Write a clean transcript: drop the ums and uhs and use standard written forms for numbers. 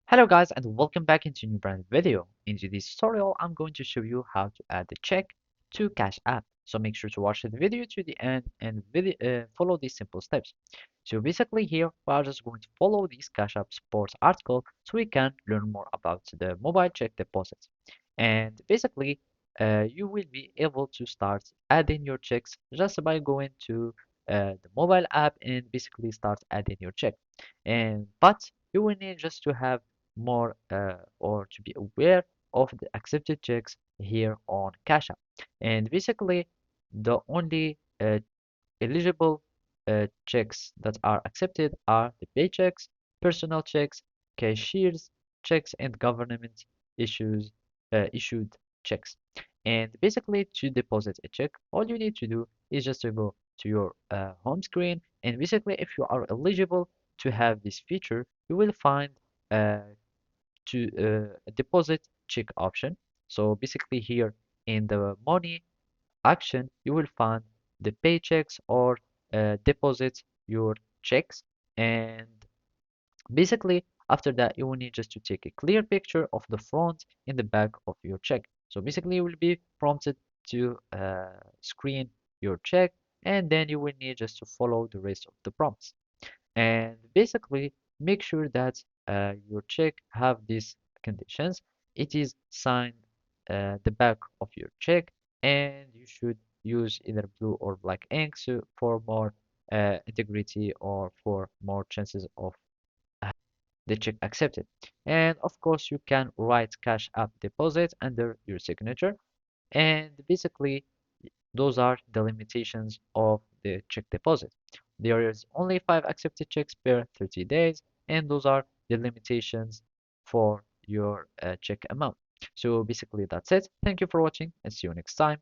Hello guys and welcome back into a new brand video. In today's tutorial, I'm going to show you how to add the check to Cash App. So make sure to watch the video to the end and follow these simple steps. So basically here, we are just going to follow this Cash App support article so we can learn more about the mobile check deposits. And basically, you will be able to start adding your checks just by going to the mobile app and basically start adding your check. But you will need just to have more or to be aware of the accepted checks here on Cash App. And basically, the only eligible checks that are accepted are the paychecks, personal checks, cashiers checks, and government issued checks. And basically, to deposit a check, all you need to do is just to go to your home screen. And basically, if you are eligible to have this feature, you will find uh, to a deposit check option. So basically, here in the money action, you will find the paychecks or deposit your checks. And basically, after that, you will need just to take a clear picture of the front and the back of your check. So basically, you will be prompted to screen your check, and then you will need just to follow the rest of the prompts. And basically, make sure that your check have these conditions. It is signed the back of your check, and you should use either blue or black ink for more integrity or for more chances of the check accepted. And of course, you can write Cash App deposit under your signature. And basically, those are the limitations of the check deposit. There is only 5 accepted checks per 30 days, and those are the limitations for your check amount. So basically, that's it. Thank you for watching, and see you next time.